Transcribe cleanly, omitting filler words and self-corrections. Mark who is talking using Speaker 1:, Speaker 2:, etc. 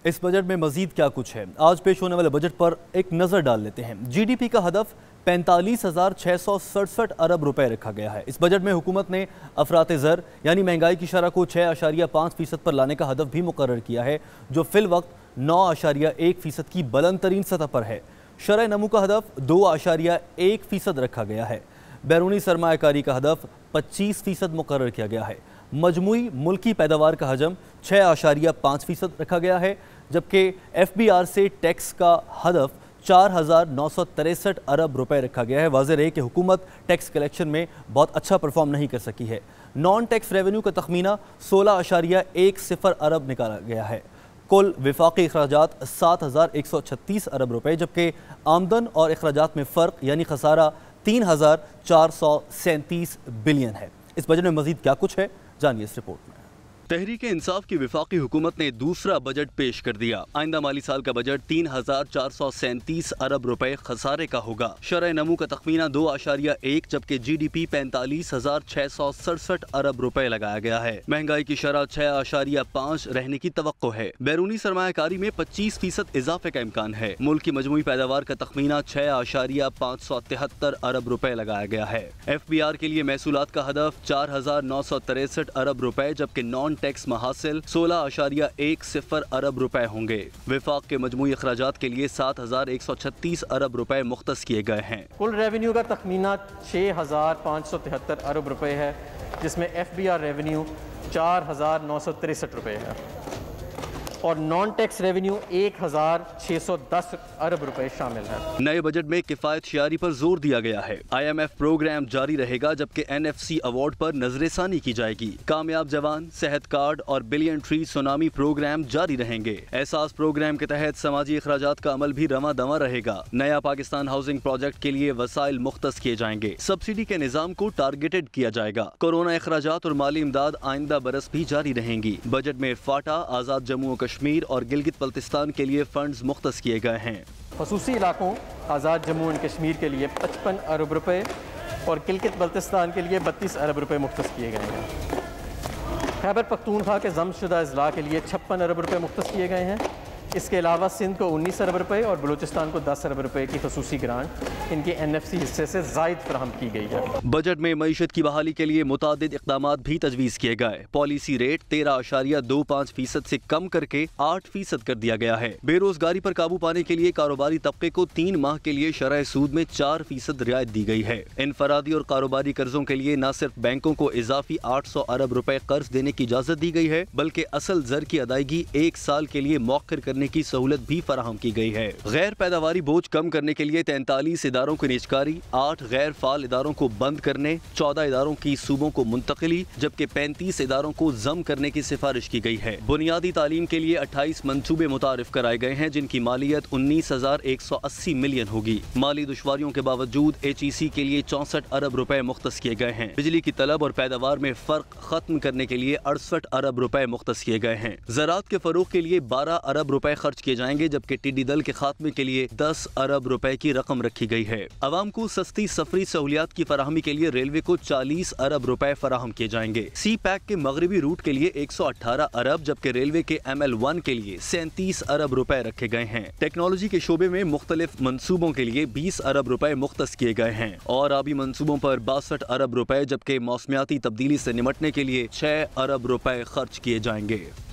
Speaker 1: اس budget میں مزید کیا کچھ ہے؟ آج پیش ہونے والے بجٹ پر ایک نظر ڈال لیتے ہیں۔ جی ڈی پی کا ہدف 45,667 ارب روپے رکھا گیا ہے۔ اس بجٹ میں حکومت نے افراط زر یعنی مہنگائی کی شرح کو 6.5% پر لانے کا ہدف بھی مقرر کیا ہے، جو فی الوقت 9.1% کی بلند ترین سطح پر ہے۔ شرح نمو کا ہدف 2.1% رکھا گیا ہے۔ بیرونی سرمایہ کاری کا ہدف 25% مقرر کیا گیا ہے۔ مجموعی ملکی پیداوار کا حجم 6.5% رکھا گیا ہے، جبکہ ایف بی آر سے ٹیکس کا ہدف 4,963 ارب روپے رکھا گیا ہے۔ واضح رہے کہ حکومت ٹیکس کلیکشن میں بہت اچھا پرفارم نہیں کر سکی ہے۔ نان ٹیکس ریونیو کا تخمینہ 16.10 ارب نکالا گیا ہے۔ کل وفاقی اخراجات 7,136 ارب روپے، جبکہ آمدن اور اخراجات میں فرق یعنی خسارہ 3,437 بلین ہے۔ اس بجٹ میں مزید کیا کچھ ہے، جانیے اس رپورٹ میں۔
Speaker 2: تحریک انصاف کی وفاقی حکومت نے دوسرا بجٹ پیش کر دیا۔ آئندہ مالی سال کا بجٹ 3,437 ارب روپے خسارے کا ہوگا۔ شرح نمو کا تخمینہ 2.1 جبکہ جی ڈی پی 45,667 ارب روپے لگایا گیا ہے۔ مہنگائی کی شرح 6.5 رہنے کی توقع ہے۔ بیرونی سرمایہ کاری میں 25% اضافے کا امکان ہے۔ ملک کی مجموعی پیداوار کا تخمینہ 6.573 ارب روپے لگایا گیا ہے۔ ایف بی آر کے لیے محصولات کا ہدف 4,963 ارب روپے، جبکہ نان ٹیکس محاصل 16.10 ارب روپے ہوں گے۔ وفاق کے مجموعی اخراجات کے لیے 7,136 ارب روپے مختص کیے گئے ہیں۔
Speaker 3: کل ریونیو کا تخمینہ 6,573 ارب روپے ہے، جس میں ایف بی آر ریونیو 4,963 روپے ہے اور نان ٹیکس ریونیو 1,610 ارب روپے شامل ہے۔
Speaker 2: نئے بجٹ میں کفایت شعاری پر زور دیا گیا ہے۔ آئی ایم ایف پروگرام جاری رہے گا، جبکہ این ایف سی ایوارڈ پر نظر ثانی کی جائے گی۔ کامیاب جوان، صحت کارڈ اور بلین ٹری سونامی پروگرام جاری رہیں گے۔ احساس پروگرام کے تحت سماجی اخراجات کا عمل بھی رواں دواں رہے گا۔ نیا پاکستان ہاؤسنگ پروجیکٹ کے لیے وسائل مختص کیے جائیں گے۔ سبسڈی کے نظام کو ٹارگیٹڈ کیا جائے گا۔ کورونا اخراجات اور مالی امداد آئندہ برس بھی جاری رہیں گی۔ بجٹ میں فاٹا، آزاد جموں و کشمیر اور گلگت بلتستان کے لیے فنڈز مختص کیے گئے ہیں۔
Speaker 3: خصوصی علاقوں آزاد جموں و کشمیر کے لیے 55 ارب روپے اور گلگت بلتستان کے لیے 32 ارب روپے مختص کیے گئے ہیں۔ خیبر پختونخوا کے ضم شدہ اضلاع کے لیے 56 ارب روپے مختص کیے گئے ہیں۔ اس کے علاوہ سندھ کو 19 ارب روپے اور بلوچستان کو 10 ارب روپے کی خصوصی گرانٹ ان کے این ایف سی حصے سے زائد فراہم کی گئی ہے۔
Speaker 2: بجٹ میں معیشت کی بحالی کے لیے متعدد اقدامات بھی تجویز کیے گئے۔ پالیسی ریٹ 13.25% سے کم کر کے 8% کر دیا گیا ہے۔ بے روزگاری پر قابو پانے کے لیے کاروباری طبقے کو 3 ماہ کے لیے شرح سود میں 4% رعایت دی گئی ہے۔ انفرادی اور کاروباری قرضوں کے لیے نہ صرف بینکوں کو اضافی 800 ارب روپے قرض دینے کی اجازت دی گئی ہے، بلکہ اصل زر کی ادائیگی 1 سال کے لیے مؤخر کرنے کی سہولت بھی فراہم کی گئی ہے۔ غیر پیداواری بوجھ کم کرنے کے لیے 43 اداروں کی نجکاری، 8 غیر فعال اداروں کو بند کرنے، 14 اداروں کی صوبوں کو منتقلی، جبکہ 35 اداروں کو ضم کرنے کی سفارش کی گئی ہے۔ بنیادی تعلیم کے لیے 28 منصوبے متعارف کرائے گئے ہیں، جن کی مالیت 19,180 ملین ہوگی۔ مالی دشواریوں کے باوجود ایچ ای سی کے لیے 64 ارب روپے مختص کیے گئے ہیں۔ بجلی کی طلب اور پیداوار میں فرق ختم کرنے کے لیے 68 ارب روپے مختص کیے گئے ہیں۔ زراعت کے فروغ کے لیے 12 ارب روپے خرچ کیے جائیں گے، جبکہ ٹڈی دل کے خاتمے کے لیے 10 ارب روپے کی رقم رکھی گئی ہے۔ عوام کو سستی سفری سہولیات کی فراہمی کے لیے ریلوے کو 40 ارب روپے فراہم کیے جائیں گے۔ سی پیک کے مغربی روٹ کے لیے 118 ارب، جبکہ ریلوے کے ML1 کے لیے 37 ارب روپے رکھے گئے ہیں۔ ٹیکنالوجی کے شعبے میں مختلف منصوبوں کے لیے 20 ارب روپے مختص کیے گئے ہیں اور آبی منصوبوں پر 62 ارب روپے، جبکہ موسمیاتی تبدیلی سے نمٹنے کے لیے 6 ارب روپے خرچ کیے جائیں گے۔